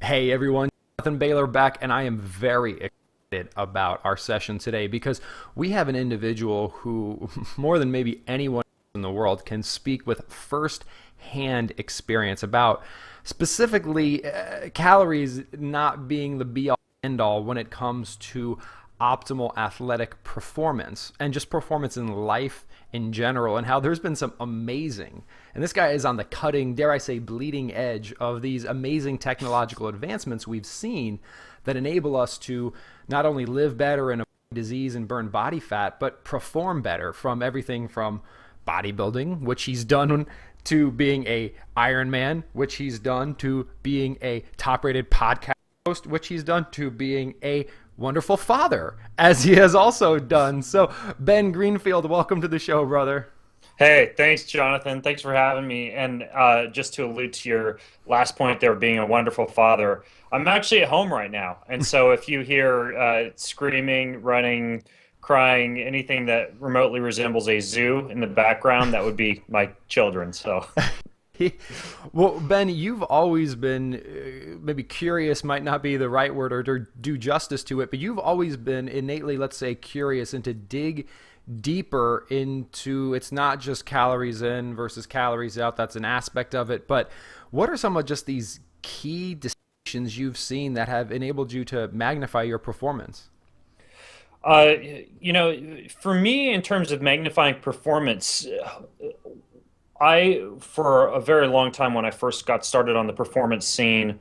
Hey everyone, Jonathan Bailor back, and I am very excited about our session today because we have an individual who, more than maybe anyone in the world, can speak with first-hand experience about specifically calories not being the be-all end-all when it comes to optimal athletic performance and just performance in life in general, and how there's been some amazing, and this guy is on the cutting, dare I say, bleeding edge of these amazing technological advancements we've seen that enable us to not only live better and avoid disease and burn body fat, but perform better, from everything from bodybuilding, which he's done, to being a Ironman, which he's done, to being a top-rated podcast host, which he's done, to being a wonderful father, as he has also done. So, Ben Greenfield, welcome to the show, brother. Hey, thanks, Jonathan. Thanks for having me. And just to allude to your last point there, being a wonderful father, I'm actually at home right now. And so if you hear screaming, running, crying, anything that remotely resembles a zoo in the background, that would be my children. So. Well, Ben, you've always been maybe curious, might not be the right word or to do justice to it, but you've always been innately, let's say, curious and to dig deeper into, it's not just calories in versus calories out. That's an aspect of it. But what are some of just these key distinctions you've seen that have enabled you to magnify your performance? Uh, for me, in terms of magnifying performance, for a very long time, when I first got started on the performance scene,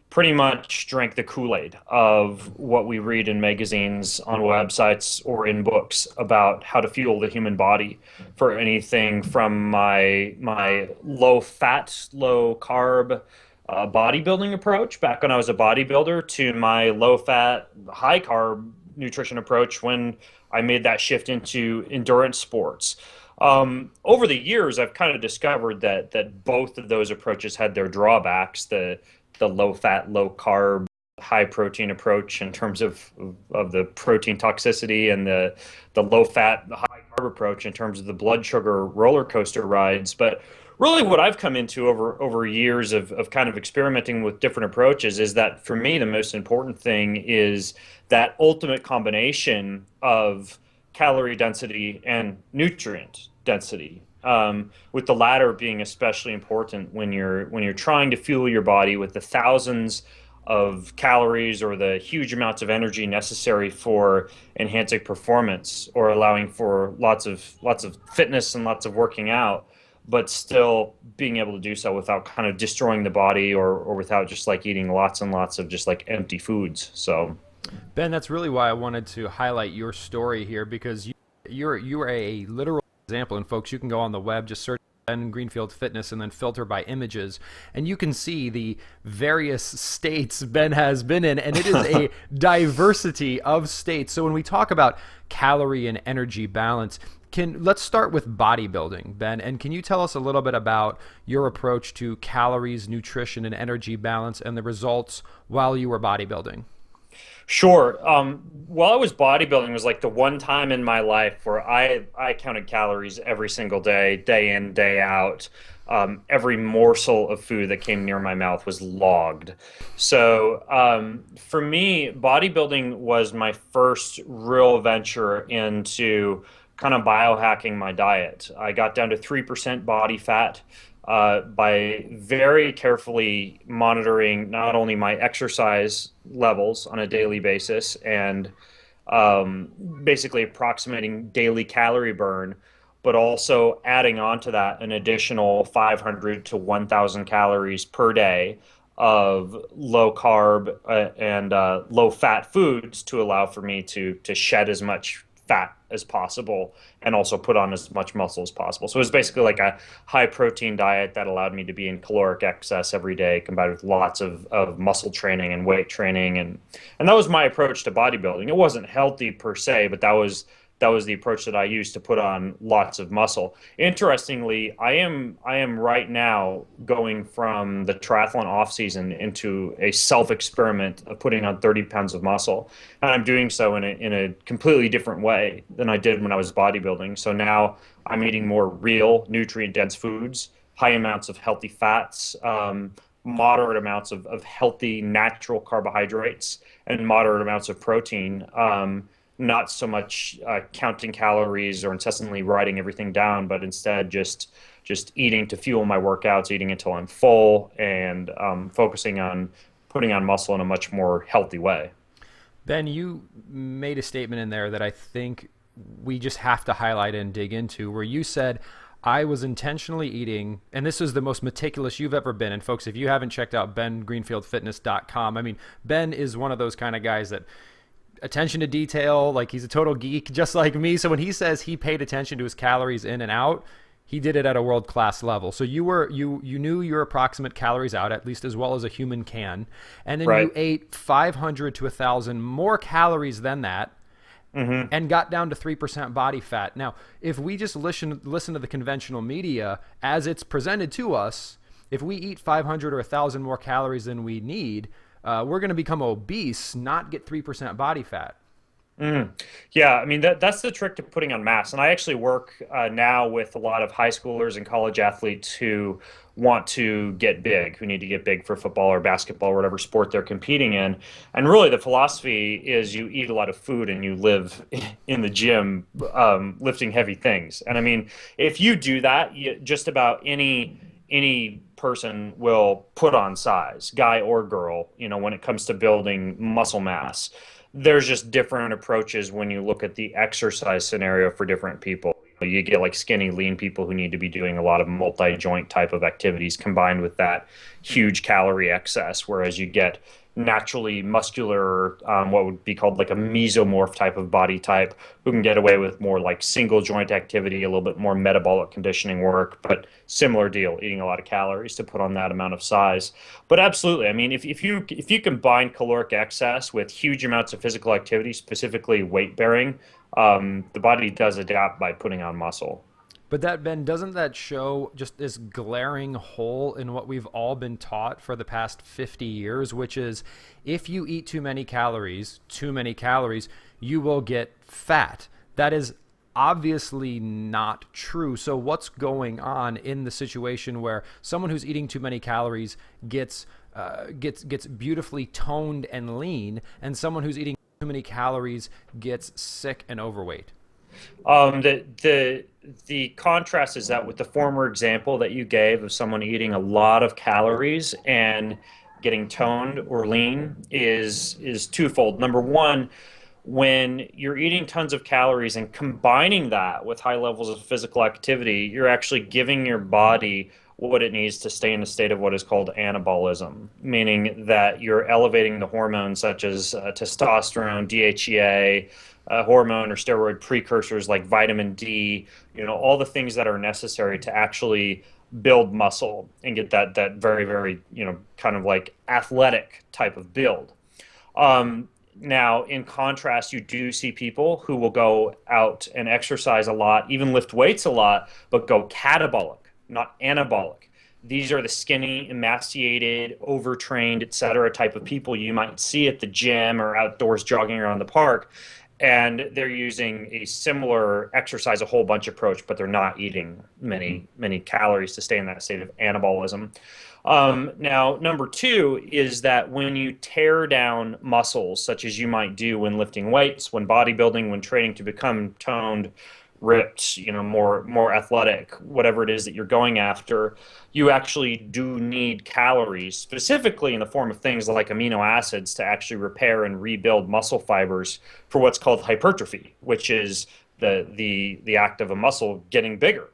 pretty much drank the Kool-Aid of what we read in magazines, on websites, or in books about how to fuel the human body, for anything from my low fat, low carb bodybuilding approach back when I was a bodybuilder to my low fat, high carb nutrition approach when I made that shift into endurance sports. Over the years, I've kind of discovered that both of those approaches had their drawbacks. The low fat, low carb, high protein approach in terms of the protein toxicity, and the low fat, the high carb approach in terms of the blood sugar roller coaster rides. But really, what I've come into over years of kind of experimenting with different approaches is that, for me, the most important thing is that ultimate combination of calorie density and nutrient density. With the latter being especially important when you're trying to fuel your body with the thousands of calories or the huge amounts of energy necessary for enhancing performance, or allowing for lots of fitness and lots of working out, but still being able to do so without kind of destroying the body, or without just like eating lots and lots of just like empty foods. So. Ben, that's really why I wanted to highlight your story here, because you are a literal example. And folks, you can go on the web, just search Ben Greenfield Fitness, and then filter by images, and you can see the various states Ben has been in, and it is a diversity of states. So when we talk about calorie and energy balance, let's start with bodybuilding, Ben, and can you tell us a little bit about your approach to calories, nutrition, and energy balance, and the results while you were bodybuilding? Sure. While I was bodybuilding, was like the one time in my life where I counted calories every single day, day in, day out. Every morsel of food that came near my mouth was logged. So for me, bodybuilding was my first real venture into kind of biohacking my diet. I got down to 3% body fat by very carefully monitoring not only my exercise levels on a daily basis, and basically approximating daily calorie burn, but also adding on to that an additional 500 to 1,000 calories per day of low carb and low fat foods, to allow for me to shed as much fat as possible and also put on as much muscle as possible. So it was basically like a high protein diet that allowed me to be in caloric excess every day, combined with lots of muscle training and weight training. And that was my approach to bodybuilding. It wasn't healthy per se, but that was the approach that I used to put on lots of muscle. Interestingly, I am right now going from the triathlon off season into a self experiment of putting on 30 pounds of muscle, and I'm doing so in a completely different way than I did when I was bodybuilding. So now I'm eating more real nutrient dense foods, high amounts of healthy fats. moderate amounts of healthy, natural carbohydrates and moderate amounts of protein. Not so much counting calories or incessantly writing everything down, but instead just eating to fuel my workouts, eating until I'm full, and focusing on putting on muscle in a much more healthy way. Ben, you made a statement in there that I think we just have to highlight and dig into, where you said, I was intentionally eating, and this is the most meticulous you've ever been. And folks, if you haven't checked out bengreenfieldfitness.com, I mean, Ben is one of those kind of guys that attention to detail, like he's a total geek, just like me. So when he says he paid attention to his calories in and out, he did it at a world-class level. So you knew your approximate calories out, at least as well as a human can. And then Right. you ate 500 to 1,000 more calories than that, and got down to 3% body fat. Now, if we just listen to the conventional media as it's presented to us, if we eat 500 or 1,000 more calories than we need, we're going to become obese, not get 3% body fat. Yeah, I mean that's the trick to putting on mass. And I actually work now with a lot of high schoolers and college athletes who want to get big, who need to get big for football or basketball or whatever sport they're competing in. And really, the philosophy is you eat a lot of food and you live in the gym lifting heavy things. And I mean, if you do that, just about any person will put on size, guy or girl, when it comes to building muscle mass. There's just different approaches when you look at the exercise scenario for different people. You get like skinny, lean people who need to be doing a lot of multi-joint type of activities combined with that huge calorie excess, whereas you get naturally muscular, what would be called like a mesomorph type of body type, who can get away with more like single joint activity, a little bit more metabolic conditioning work, but similar deal, eating a lot of calories to put on that amount of size. But absolutely, I mean, if you combine caloric excess with huge amounts of physical activity, specifically weight bearing, the body does adapt by putting on muscle. But that, Ben, doesn't that show just this glaring hole in what we've all been taught for the past 50 years, which is if you eat too many calories, you will get fat. That is obviously not true. So what's going on in the situation where someone who's eating too many calories gets beautifully toned and lean, and someone who's eating too many calories gets sick and overweight? The contrast is that with the former example that you gave of someone eating a lot of calories and getting toned or lean is twofold. Number one, when you're eating tons of calories and combining that with high levels of physical activity, you're actually giving your body what it needs to stay in a state of what is called anabolism, meaning that you're elevating the hormones such as testosterone, DHEA, hormone or steroid precursors like vitamin D, all the things that are necessary to actually build muscle and get that very, very, kind of like athletic type of build. Now, in contrast, you do see people who will go out and exercise a lot, even lift weights a lot, but go catabolic, not anabolic. These are the skinny, emaciated, overtrained, et cetera, type of people you might see at the gym or outdoors jogging around the park. And they're using a similar exercise, a whole bunch approach, but they're not eating many calories to stay in that state of anabolism. Now, number two is that when you tear down muscles, such as you might do when lifting weights, when bodybuilding, when training to become toned, ripped, more athletic, whatever it is that you're going after, you actually do need calories, specifically in the form of things like amino acids, to actually repair and rebuild muscle fibers for what's called hypertrophy, which is the act of a muscle getting bigger.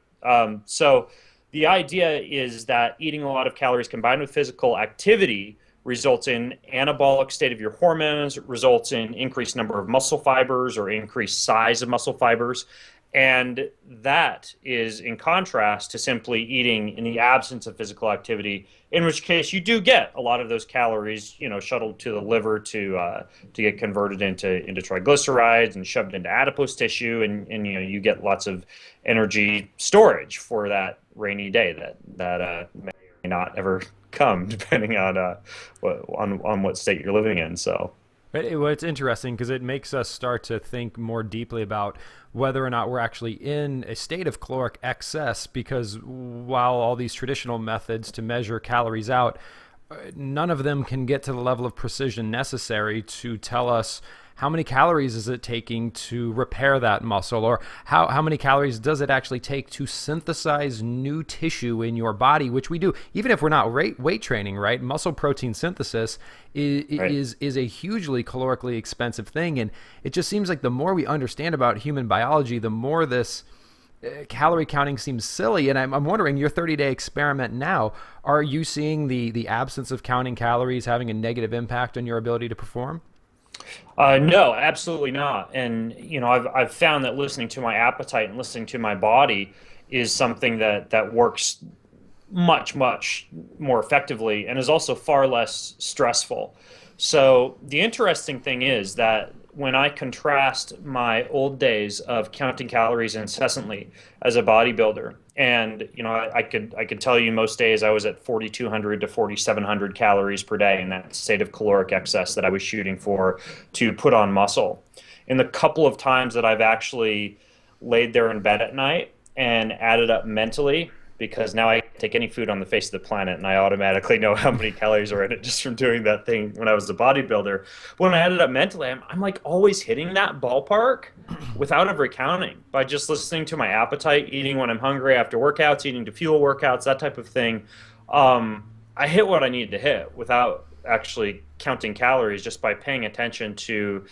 So the idea is that eating a lot of calories combined with physical activity results in anabolic state of your hormones, results in increased number of muscle fibers or increased size of muscle fibers. And that is in contrast to simply eating in the absence of physical activity, in which case you do get a lot of those calories, shuttled to the liver to get converted into triglycerides and shoved into adipose tissue, and you get lots of energy storage for that rainy day that may or may not ever come, depending on what state you're living in. So. Well, it's interesting because it makes us start to think more deeply about whether or not we're actually in a state of caloric excess, because while all these traditional methods to measure calories out none of them can get to the level of precision necessary to tell us how many calories is it taking to repair that muscle, or how many calories does it actually take to synthesize new tissue in your body, which we do even if we're not weight training, right? Muscle protein synthesis is a hugely calorically expensive thing, and it just seems like the more we understand about human biology, the more this calorie counting seems silly. And I'm wondering, your 30-day experiment now, are you seeing the absence of counting calories having a negative impact on your ability to perform? No, absolutely not. And I've found that listening to my appetite and listening to my body is something that works much more effectively and is also far less stressful. So the interesting thing is that when I contrast my old days of counting calories incessantly as a bodybuilder, and I could tell you most days I was at 4,200 to 4,700 calories per day in that state of caloric excess that I was shooting for to put on muscle. In the couple of times that I've actually laid there in bed at night and added up mentally, because now I take any food on the face of the planet and I automatically know how many calories are in it just from doing that thing when I was a bodybuilder. When I added up mentally, I'm like always hitting that ballpark without ever counting, by just listening to my appetite, eating when I'm hungry after workouts, eating to fuel workouts, that type of thing. I hit what I needed to hit without actually counting calories, just by paying attention to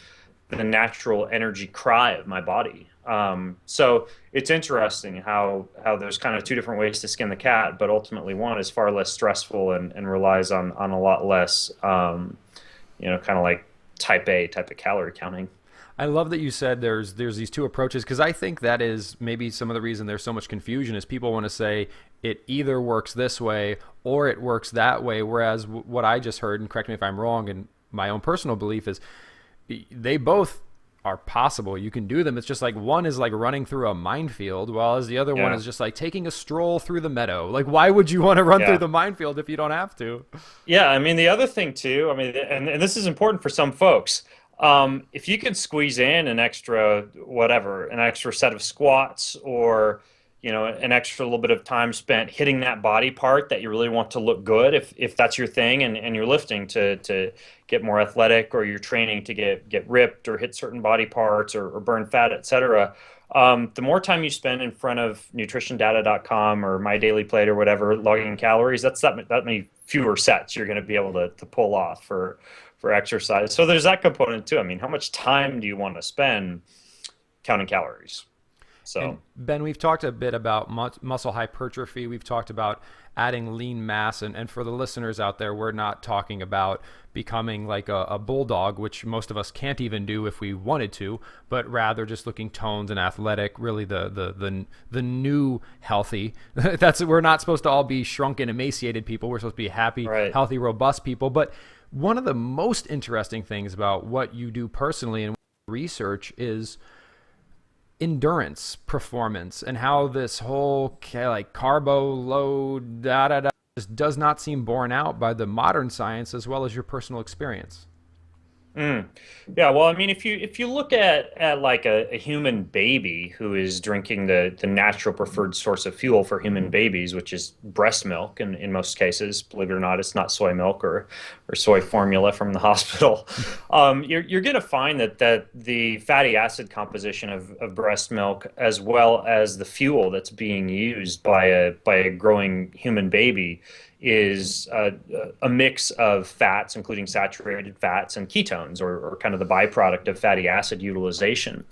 the natural energy cry of my body. So it's interesting how there's kind of two different ways to skin the cat, but ultimately one is far less stressful and relies on a lot less, kind of like type of calorie counting. I love that you said there's these two approaches, because I think that is maybe some of the reason there's so much confusion is people want to say it either works this way or it works that way, whereas what I just heard, and correct me if I'm wrong, and my own personal belief is they both are possible. You can do them. It's just like one is like running through a minefield, while as the other one is just like taking a stroll through the meadow. Like, why would you want to run through the minefield if you don't have to? Yeah, I mean, the other thing too, I mean, and this is important for some folks, if you can squeeze in an extra set of squats, or an extra little bit of time spent hitting that body part that you really want to look good, if that's your thing, and you're lifting to get more athletic, or you're training to get ripped or hit certain body parts, or burn fat, etc. The more time you spend in front of nutritiondata.com or My Daily Plate or whatever, logging calories, that many fewer sets you're going to be able to pull off for exercise. So there's that component too. I mean, how much time do you want to spend counting calories? So, and Ben, we've talked a bit about muscle hypertrophy. We've talked about adding lean mass. And for the listeners out there, we're not talking about becoming like a bulldog, which most of us can't even do if we wanted to, but rather just looking toned and athletic, really the new healthy. We're not supposed to all be shrunken, emaciated people. We're supposed to be happy, healthy, robust people. But one of the most interesting things about what you do personally and research is endurance performance, and how this whole like carbo load just does not seem borne out by the modern science as well as your personal experience. Yeah, well, I mean, if you look at like a human baby who is drinking the natural preferred source of fuel for human babies, which is breast milk, and in most cases, believe it or not, it's not soy milk or soy formula from the hospital. You're going to find that the fatty acid composition of breast milk, as well as the fuel that's being used by a growing human baby, is a mix of fats, including saturated fats and ketones, or kind of the byproduct of fatty acid utilization.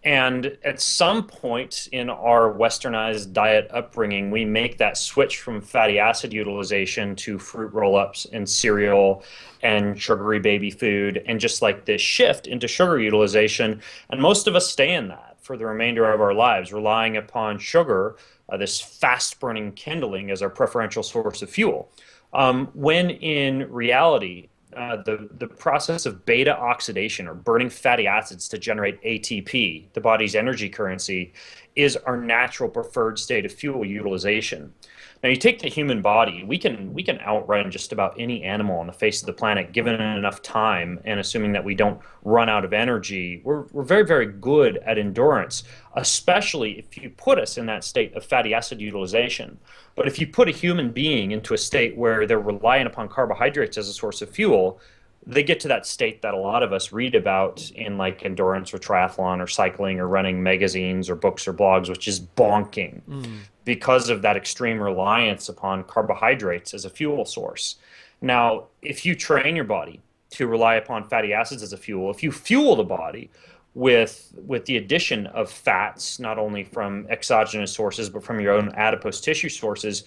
And at some point in our westernized diet upbringing, we make that switch from fatty acid utilization to fruit roll-ups and cereal and sugary baby food, and just like this shift into sugar utilization. And most of us stay in that for the remainder of our lives, relying upon sugar, this fast-burning kindling, as our preferential source of fuel. When in reality, the process of beta oxidation, or burning fatty acids to generate ATP, the body's energy currency, is our natural preferred state of fuel utilization. Now you take the human body, we can outrun just about any animal on the face of the planet given it enough time and assuming that we don't run out of energy. We're very, very good at endurance, especially if you put us in that state of fatty acid utilization. But if you put a human being into a state where they're reliant upon carbohydrates as a source of fuel, they get to that state that a lot of us read about in like endurance or triathlon or cycling or running magazines or books or blogs, which is bonking because of that extreme reliance upon carbohydrates as a fuel source. Now, if you train your body to rely upon fatty acids as a fuel, if you fuel the body with the addition of fats, not only from exogenous sources, but from your own adipose tissue sources,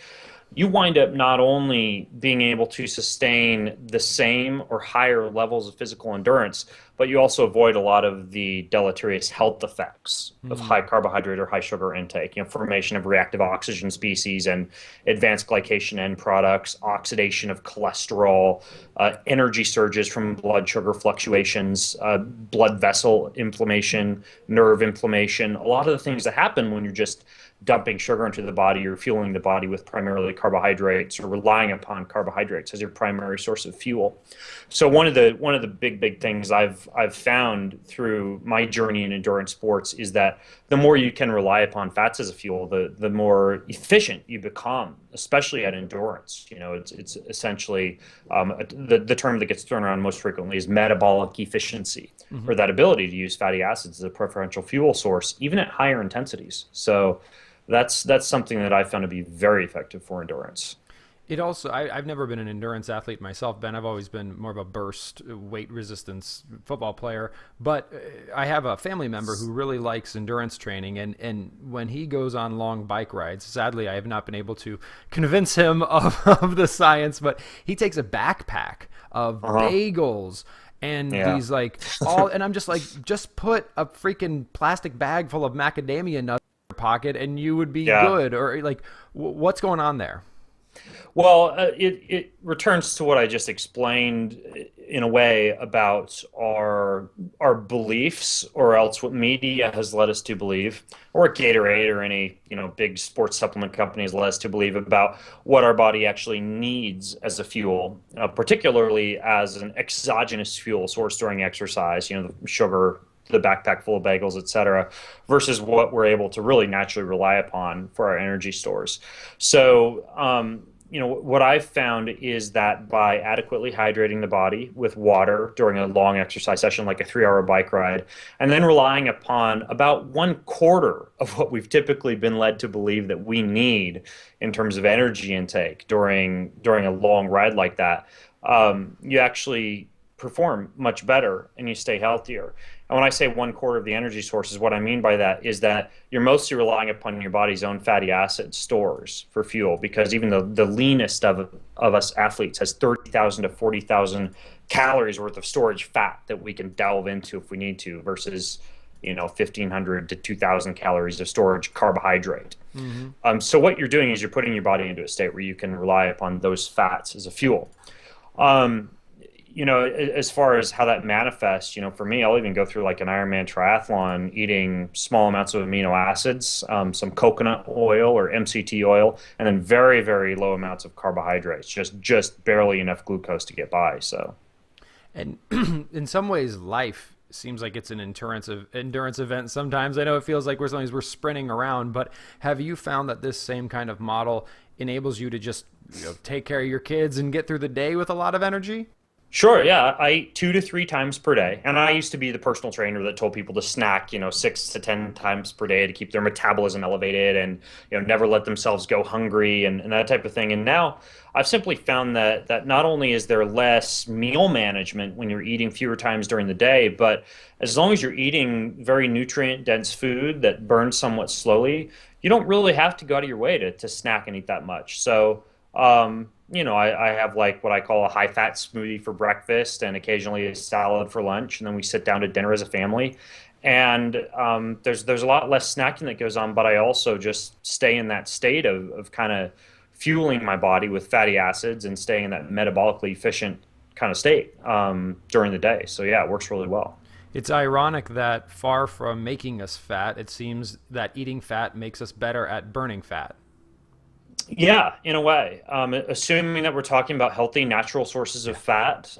you wind up not only being able to sustain the same or higher levels of physical endurance, but you also avoid a lot of the deleterious health effects of high carbohydrate or high sugar intake, formation of reactive oxygen species and advanced glycation end products, oxidation of cholesterol, energy surges from blood sugar fluctuations, blood vessel inflammation, nerve inflammation, a lot of the things that happen when you're just dumping sugar into the body or fueling the body with primarily carbohydrates or relying upon carbohydrates as your primary source of fuel. So one of the big things I've found through my journey in endurance sports is that the more you can rely upon fats as a fuel, the more efficient you become, especially at endurance. It's essentially the term that gets thrown around most frequently is metabolic efficiency, or that ability to use fatty acids as a preferential fuel source, even at higher intensities. So that's something that I found to be very effective for endurance. It also, I've never been an endurance athlete myself, Ben. I've always been more of a burst weight resistance football player. But I have a family member who really likes endurance training. And when he goes on long bike rides, sadly, I have not been able to convince him of the science, but he takes a backpack of bagels and these like and I'm just like, just put a freaking plastic bag full of macadamia nuts in your pocket and you would be good. Or like, what's going on there? Well, it returns to what I just explained in a way about our beliefs, or else what media has led us to believe, or Gatorade or any big sports supplement company has led us to believe about what our body actually needs as a fuel, particularly as an exogenous fuel source during exercise. The sugar, the backpack full of bagels, et cetera, versus what we're able to really naturally rely upon for our energy stores. So, what I've found is that by adequately hydrating the body with water during a long exercise session, like a 3-hour bike ride, and then relying upon about 1/4 of what we've typically been led to believe that we need in terms of energy intake during a long ride like that, you actually perform much better and you stay healthier. And when I say 1/4 of the energy sources, what I mean by that is that you're mostly relying upon your body's own fatty acid stores for fuel, because even the leanest of us athletes has 30,000 to 40,000 calories worth of storage fat that we can delve into if we need to, versus 1,500 to 2,000 calories of storage carbohydrate. So what you're doing is you're putting your body into a state where you can rely upon those fats as a fuel. As far as how that manifests, for me, I'll even go through like an Ironman triathlon, eating small amounts of amino acids, some coconut oil or MCT oil, and then very, very low amounts of carbohydrates, just barely enough glucose to get by. So, and in some ways, life seems like it's an endurance event. Sometimes I know it feels like sometimes we're sprinting around, but have you found that this same kind of model enables you to just take care of your kids and get through the day with a lot of energy? Sure, yeah. I eat 2 to 3 times per day. And I used to be the personal trainer that told people to snack, 6 to 10 times per day to keep their metabolism elevated and, never let themselves go hungry and that type of thing. And now I've simply found that not only is there less meal management when you're eating fewer times during the day, but as long as you're eating very nutrient-dense food that burns somewhat slowly, you don't really have to go out of your way to snack and eat that much. So, I have like what I call a high-fat smoothie for breakfast and occasionally a salad for lunch, and then we sit down to dinner as a family. And there's a lot less snacking that goes on, but I also just stay in that state of kind of fueling my body with fatty acids and staying in that metabolically efficient kind of state during the day. So yeah, it works really well. It's ironic that far from making us fat, it seems that eating fat makes us better at burning fat. Yeah, in a way. Assuming that we're talking about healthy, natural sources of Yeah. fat,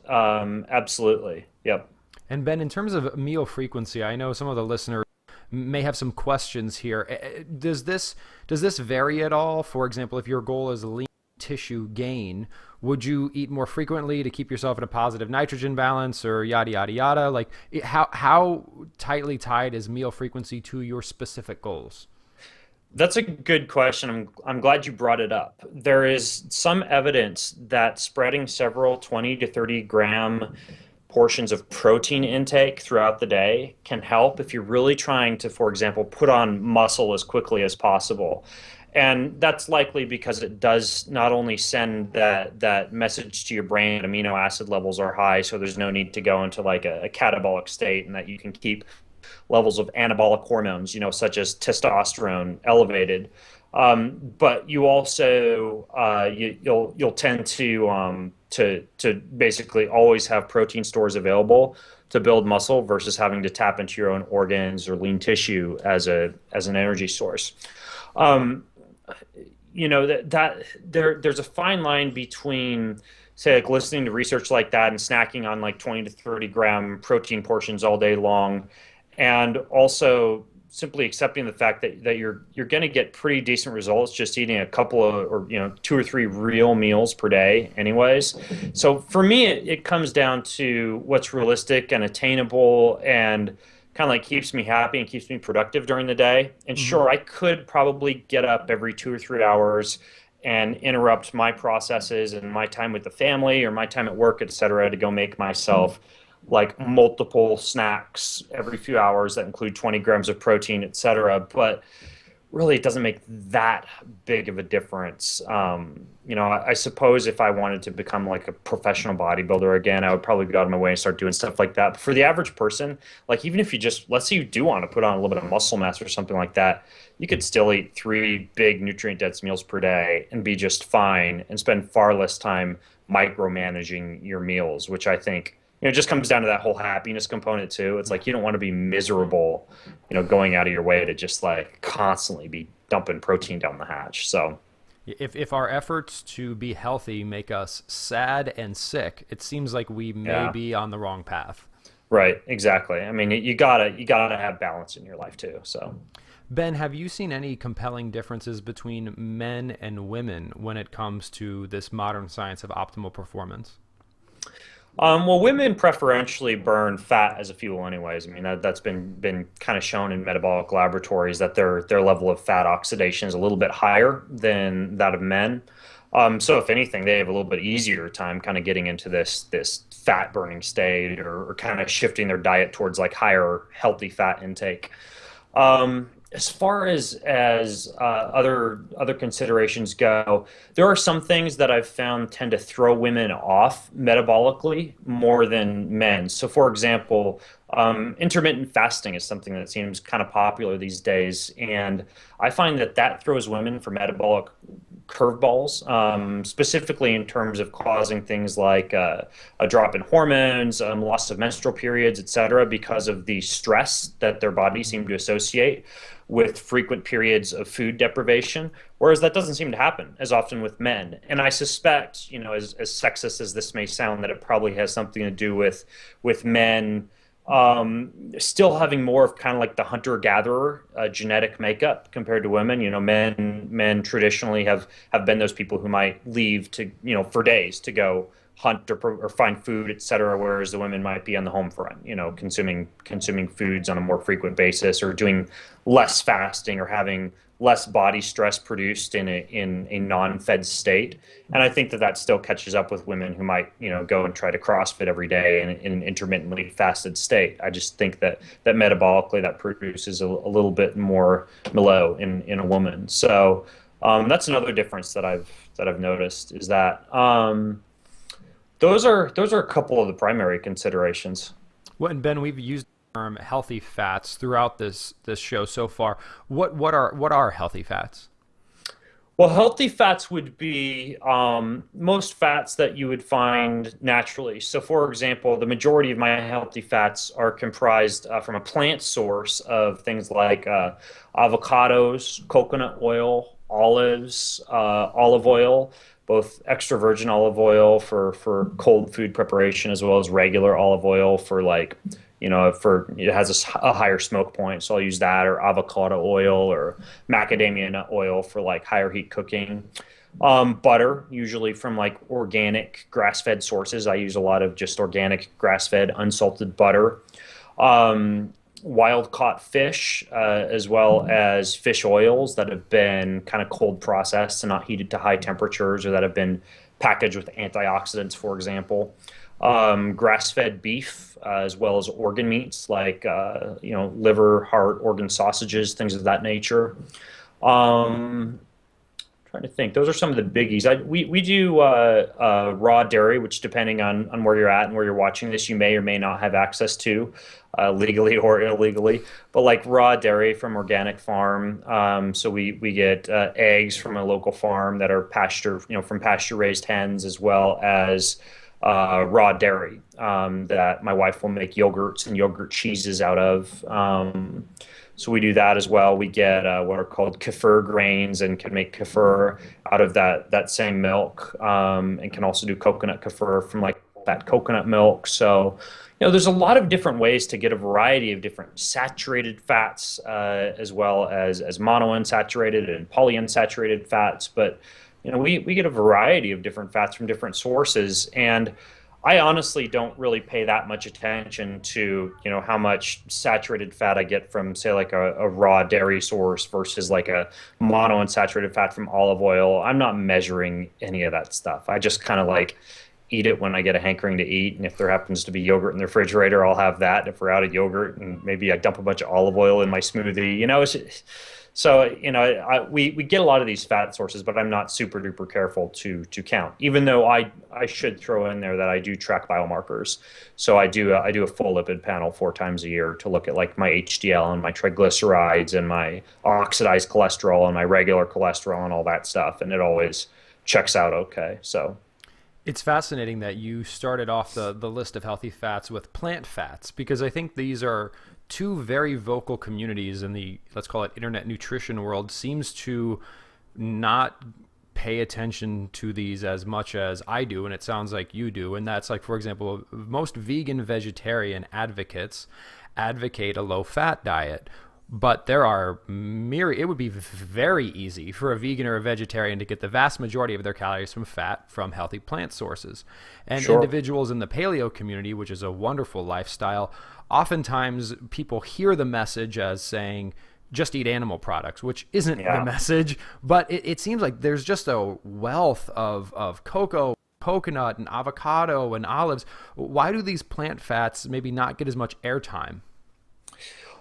absolutely. Yep. And Ben, in terms of meal frequency, I know some of the listeners may have some questions here. Does this vary at all? For example, if your goal is lean tissue gain, would you eat more frequently to keep yourself in a positive nitrogen balance, or yada yada yada? Like, how tightly tied is meal frequency to your specific goals? That's a good question. I'm glad you brought it up. There is some evidence that spreading several 20 to 30 gram portions of protein intake throughout the day can help if you're really trying to, for example, put on muscle as quickly as possible. And that's likely because it does not only send that message to your brain that amino acid levels are high, so there's no need to go into like a catabolic state, and that you can keep levels of anabolic hormones, such as testosterone elevated. But you also you'll tend to basically always have protein stores available to build muscle versus having to tap into your own organs or lean tissue as an energy source. Um, there's a fine line between, say, like listening to research like that and snacking on like 20 to 30 gram protein portions all day long, and also simply accepting the fact that you're going to get pretty decent results just eating a couple of, or two or three real meals per day anyways. So for me, it comes down to what's realistic and attainable, and kind of like keeps me happy and keeps me productive during the day. And Mm-hmm. sure, I could probably get up every 2 or 3 hours and interrupt my processes and my time with the family or my time at work, et cetera, to go make myself like multiple snacks every few hours that include 20 grams of protein, et cetera. But really, it doesn't make that big of a difference. I suppose if I wanted to become like a professional bodybuilder again, I would probably go out of my way and start doing stuff like that. But for the average person, like even if you just, let's say you do want to put on a little bit of muscle mass or something like that, you could still eat three big nutrient dense meals per day and be just fine and spend far less time micromanaging your meals, which I think, it just comes down to that whole happiness component too. It's Yeah. like you don't want to be miserable, going out of your way to just like constantly be dumping protein down the hatch. So, If our efforts to be healthy make us sad and sick, it seems like we may yeah, be on the wrong path. right, exactly. I mean, you gotta have balance in your life too. So, Ben, have you seen any compelling differences between men and women when it comes to this modern science of optimal performance? well, women preferentially burn fat as a fuel, anyways. I mean, that's been kind of shown in metabolic laboratories that their level of fat oxidation is a little bit higher than that of men. So if anything, they have a little bit easier time kind of getting into this fat burning state, or kind of shifting their diet towards like higher healthy fat intake. As far as other considerations go, there are some things that I've found tend to throw women off metabolically more than men. So, for example, intermittent fasting is something that seems kind of popular these days, and I find that throws women for metabolic curveballs, specifically in terms of causing things like a drop in hormones, loss of menstrual periods, et cetera, because of the stress that their bodies seem to associate with frequent periods of food deprivation, whereas that doesn't seem to happen as often with men. And I suspect, as sexist as this may sound, that it probably has something to do with men still having more of kind of like the hunter-gatherer genetic makeup compared to women. Men traditionally have been those people who might leave to, for days to go hunt or find food, et cetera, whereas the women might be on the home front, consuming foods on a more frequent basis, or doing less fasting, or having less body stress produced in a non-fed state. And I think that still catches up with women who might, go and try to CrossFit every day in an intermittently fasted state. I just think that metabolically that produces a little bit more mellow in a woman. So that's another difference that I've noticed, is that those are a couple of the primary considerations. Well, and Ben, we've used the term healthy fats throughout this show so far. What are healthy fats? Well, healthy fats would be most fats that you would find naturally. So, for example, the majority of my healthy fats are comprised from a plant source of things like avocados, coconut oil, olives, olive oil, both extra virgin olive oil for cold food preparation, as well as regular olive oil for like, for it has a higher smoke point, so I'll use that, or avocado oil or macadamia nut oil for like higher heat cooking. Butter, usually from like organic grass-fed sources. I use a lot of just organic grass-fed unsalted butter. Um, Wild caught fish, as well as fish oils that have been kind of cold processed and not heated to high temperatures, or that have been packaged with antioxidants, for example. Grass-fed beef, as well as organ meats like liver, heart, organ sausages, things of that nature. Um, Trying to think. Those are some of the biggies. We do raw dairy, which depending on where you're at and where you're watching this, you may or may not have access to legally or illegally. But like raw dairy from organic farm. So we get eggs from a local farm that are pasture, from pasture raised hens, as well as raw dairy that my wife will make yogurts and yogurt cheeses out of. So we do that as well. We get what are called kefir grains and can make kefir out of that same milk, and can also do coconut kefir from like that coconut milk. So, there's a lot of different ways to get a variety of different saturated fats, as well as monounsaturated and polyunsaturated fats. But, we get a variety of different fats from different sources. And I honestly don't really pay that much attention to, how much saturated fat I get from, say, like a raw dairy source versus like a monounsaturated fat from olive oil. I'm not measuring any of that stuff. I just kind of like eat it when I get a hankering to eat. And if there happens to be yogurt in the refrigerator, I'll have that. If we're out of yogurt, and maybe I dump a bunch of olive oil in my smoothie, so, we get a lot of these fat sources, but I'm not super duper careful to count, even though I should throw in there that I do track biomarkers. So I do a full lipid panel 4 times a year to look at like my HDL and my triglycerides and my oxidized cholesterol and my regular cholesterol and all that stuff. And it always checks out okay. So It's fascinating that you started off the list of healthy fats with plant fats, because I think these are two very vocal communities in the, let's call it, internet nutrition world. Seems to not pay attention to these as much as I do, and it sounds like you do. And that's like, for example, most vegan vegetarian advocates advocate a low fat diet. But there are myriad. It would be very easy for a vegan or a vegetarian to get the vast majority of their calories from fat from healthy plant sources. And sure. Individuals in the paleo community, which is a wonderful lifestyle, oftentimes people hear the message as saying, just eat animal products, which isn't the message. But it seems like there's just a wealth of cocoa, coconut, and avocado and olives. Why do these plant fats maybe not get as much airtime?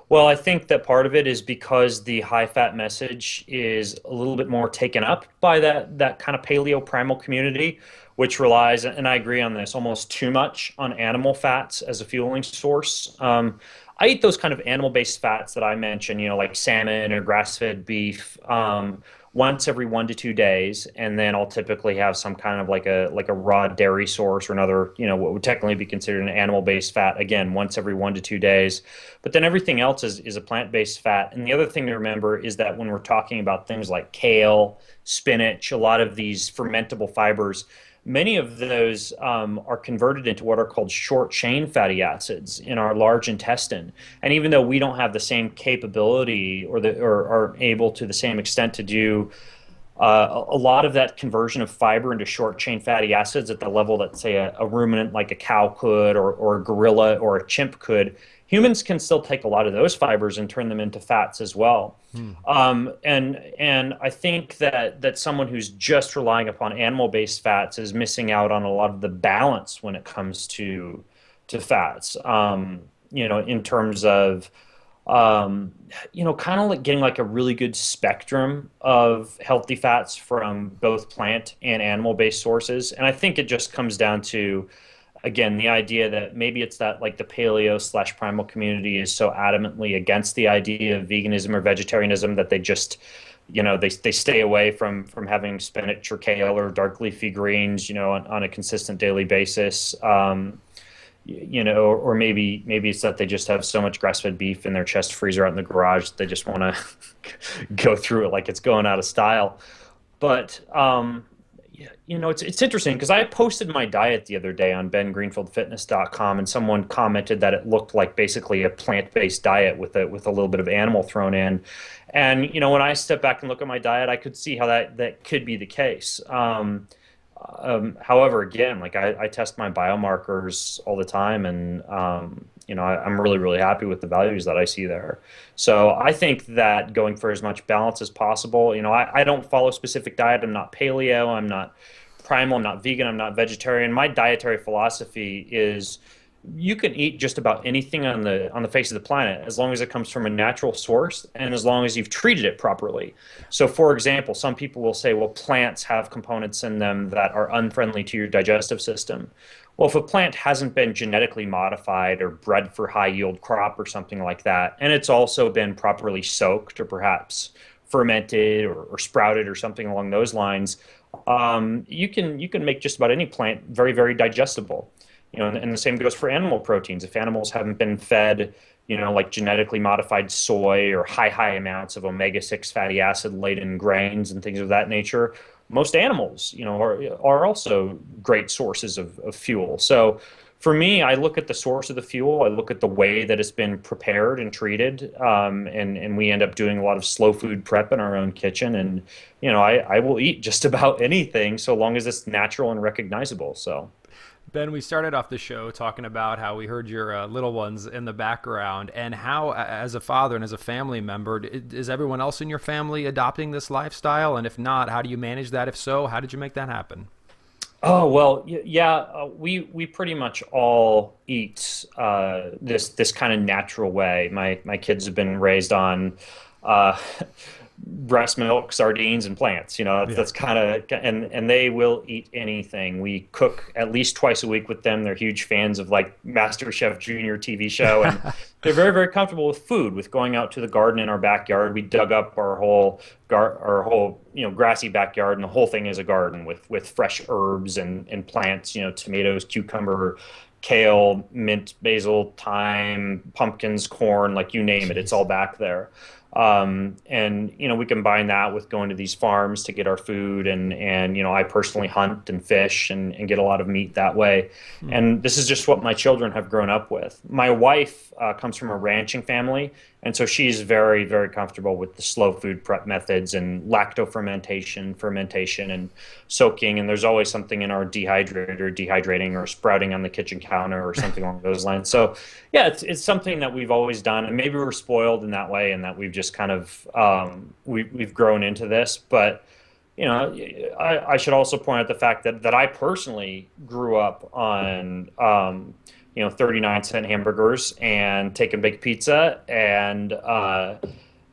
Well, I think that part of it is because the high fat message is a little bit more taken up by that kind of paleo primal community, which relies, and I agree on this, almost too much on animal fats as a fueling source. I eat those kind of animal-based fats that I mentioned, like salmon or grass-fed beef, once every 1 to 2 days, and then I'll typically have some kind of like a raw dairy source or another, what would technically be considered an animal-based fat, again, once every 1 to 2 days. But then everything else is a plant-based fat. And the other thing to remember is that when we're talking about things like kale, spinach, a lot of these fermentable fibers, many of those are converted into what are called short chain fatty acids in our large intestine. And even though we don't have the same capability or are able to the same extent to do a lot of that conversion of fiber into short chain fatty acids at the level that, say, a ruminant like a cow could, or a gorilla or a chimp could, humans can still take a lot of those fibers and turn them into fats as well. And I think that someone who's just relying upon animal-based fats is missing out on a lot of the balance when it comes to fats. In terms of kind of like getting like a really good spectrum of healthy fats from both plant and animal-based sources. And I think it just comes down to, again, the idea that maybe it's that like the paleo/primal community is so adamantly against the idea of veganism or vegetarianism that they just, they stay away from having spinach or kale or dark leafy greens, on a consistent daily basis. or maybe it's that they just have so much grass-fed beef in their chest freezer out in the garage that they just want to go through it like it's going out of style. But yeah, it's interesting because I posted my diet the other day on bengreenfieldfitness.com, and someone commented that it looked like basically a plant-based diet with a little bit of animal thrown in. And when I step back and look at my diet, I could see how that could be the case. However, again, like I test my biomarkers all the time, and I'm really, really happy with the values that I see there. So I think that going for as much balance as possible. I don't follow a specific diet. I'm not paleo. I'm not primal. I'm not vegan. I'm not vegetarian. My dietary philosophy is you can eat just about anything on the face of the planet as long as it comes from a natural source and as long as you've treated it properly. So, for example, some people will say, well, plants have components in them that are unfriendly to your digestive system. Well, if a plant hasn't been genetically modified or bred for high yield crop or something like that, and it's also been properly soaked or perhaps fermented or sprouted or something along those lines, you can make just about any plant very, very digestible. And the same goes for animal proteins. If animals haven't been fed, like genetically modified soy or high amounts of omega-6 fatty acid laden grains and things of that nature, most animals, are also great sources of fuel. So for me, I look at the source of the fuel. I look at the way that it's been prepared and treated, and we end up doing a lot of slow food prep in our own kitchen. And I will eat just about anything so long as it's natural and recognizable. So. Ben, we started off the show talking about how we heard your little ones in the background, and how, as a father and as a family member, is everyone else in your family adopting this lifestyle? And if not, how do you manage that? If so, how did you make that happen? Oh, well, yeah, we pretty much all eat this kind of natural way. My kids have been raised on uh, breast milk, sardines, and plants. Yeah. That's kind of, and they will eat anything. We cook at least twice a week with them. They're huge fans of like Master Chef Junior TV show, and they're very, very comfortable with food, with going out to the garden in our backyard. We dug up our whole grassy backyard, and the whole thing is a garden with fresh herbs and plants. Tomatoes, cucumber, kale, mint, basil, thyme, pumpkins, corn, like you name it, it's Jeez. all back there. And we combine that with going to these farms to get our food, and I personally hunt and fish and get a lot of meat that way. Hmm. And this is just what my children have grown up with. My wife comes from a ranching family, and so she's very, very comfortable with the slow food prep methods and lacto fermentation, and soaking. And there's always something in our dehydrator, dehydrating or sprouting on the kitchen counter or something along those lines. So yeah, it's something that we've always done, and maybe we're spoiled in that way, and that we've just kind of we've grown into this. But I should also point out the fact that I personally grew up on 39-cent hamburgers and take and bake pizza and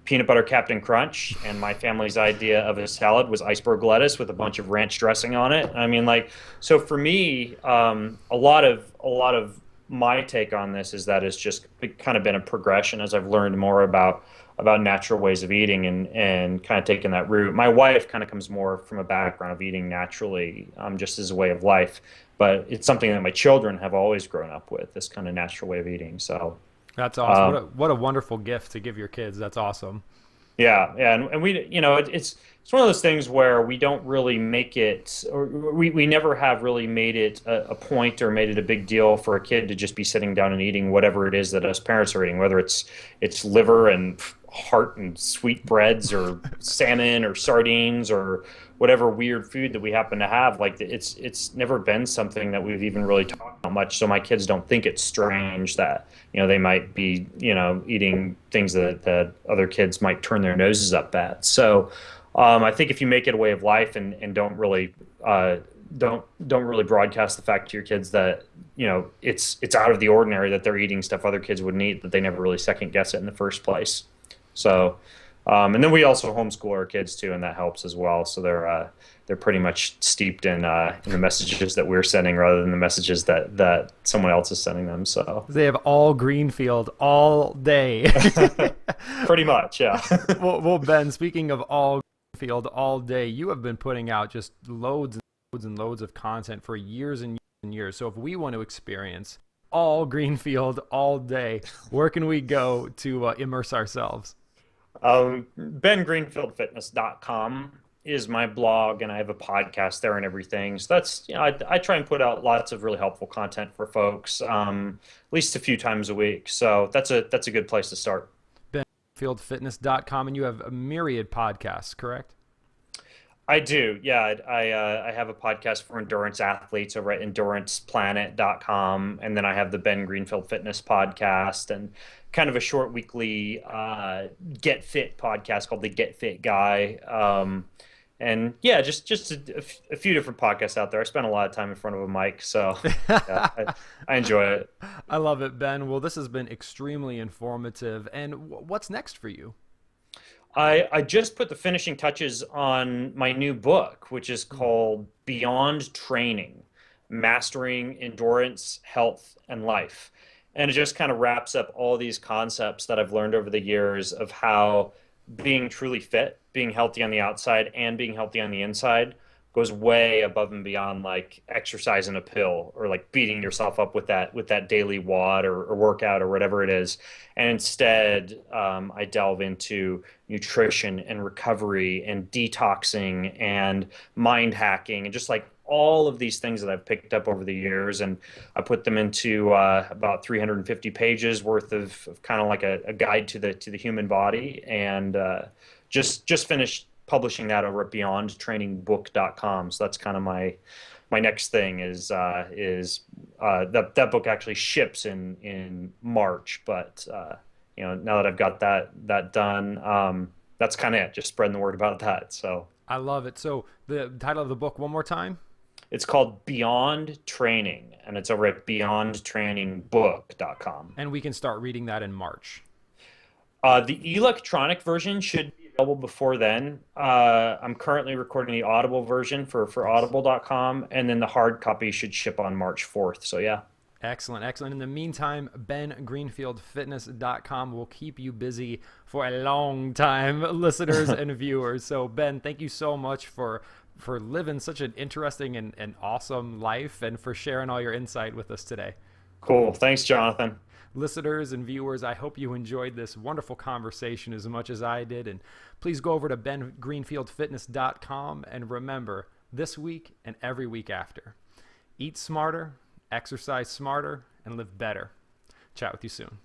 peanut butter Captain Crunch, and my family's idea of a salad was iceberg lettuce with a bunch of ranch dressing on it. I mean, like, so for me, a lot of my take on this is that it's just kind of been a progression as I've learned more about natural ways of eating and kind of taking that route. My wife kind of comes more from a background of eating naturally, just as a way of life, but it's something that my children have always grown up with, this kind of natural way of eating. So. That's awesome. What a wonderful gift to give your kids. That's awesome. Yeah, yeah, and we, it's one of those things where we don't really make it, or we never have really made it a point or made it a big deal for a kid to just be sitting down and eating whatever it is that us parents are eating, whether it's liver and heart and sweet breads or salmon or sardines or whatever weird food that we happen to have. Like it's never been something that we've even really talked about much. So my kids don't think it's strange that they might be eating things that other kids might turn their noses up at. So I think if you make it a way of life and don't really don't really broadcast the fact to your kids that it's out of the ordinary that they're eating stuff other kids wouldn't eat, that they never really second guess it in the first place. So, and then we also homeschool our kids too, and that helps as well. So they're pretty much steeped in the messages that we're sending rather than the messages that someone else is sending them. So They have all Greenfield all day. pretty much, yeah. Well, Ben, speaking of all Greenfield all day, you have been putting out just loads and loads and loads of content for years and years and years. So if we want to experience all Greenfield all day. Where can we go to immerse ourselves? BenGreenfieldFitness.com is my blog, and I have a podcast there and everything. So that's, I try and put out lots of really helpful content for folks, at least a few times a week. So that's a good place to start. BenGreenfieldFitness.com, and you have a myriad podcasts, correct? I do. Yeah, I have a podcast for endurance athletes over at enduranceplanet.com, and then I have the Ben Greenfield Fitness podcast and kind of a short weekly Get Fit podcast called the Get Fit Guy. And yeah, just a few different podcasts out there. I spend a lot of time in front of a mic, so yeah, I enjoy it. I love it, Ben. Well, this has been extremely informative. And what's next for you? I just put the finishing touches on my new book, which is called Beyond Training: Mastering Endurance, Health, and Life. And it just kind of wraps up all these concepts that I've learned over the years of how being truly fit, being healthy on the outside, and being healthy on the inside goes way above and beyond like exercise in a pill or like beating yourself up with that daily WOD or workout or whatever it is. And instead, I delve into nutrition and recovery and detoxing and mind hacking and just like all of these things that I've picked up over the years, and I put them into about 350 pages worth of kind of like a guide to the human body, and just finished publishing that over at beyondtrainingbook.com. So that's kind of my next thing is that book actually ships in March, but now that I've got that done, that's kind of it. Just spreading the word about that. So I love it. So the title of the book one more time? it's called Beyond Training, and it's over at beyondtrainingbook.com. And we can start reading that in March. The electronic version should be available before then. I'm currently recording the Audible version for audible.com, and then the hard copy should ship on March 4th. So yeah. Excellent, excellent. In the meantime, bengreenfieldfitness.com will keep you busy for a long time, listeners and viewers. So Ben, thank you so much for living such an interesting and awesome life, and for sharing all your insight with us today. Cool. Thanks, Jonathan. Listeners and viewers, I hope you enjoyed this wonderful conversation as much as I did. And please go over to bengreenfieldfitness.com and remember, this week and every week after, eat smarter, exercise smarter, and live better. Chat with you soon.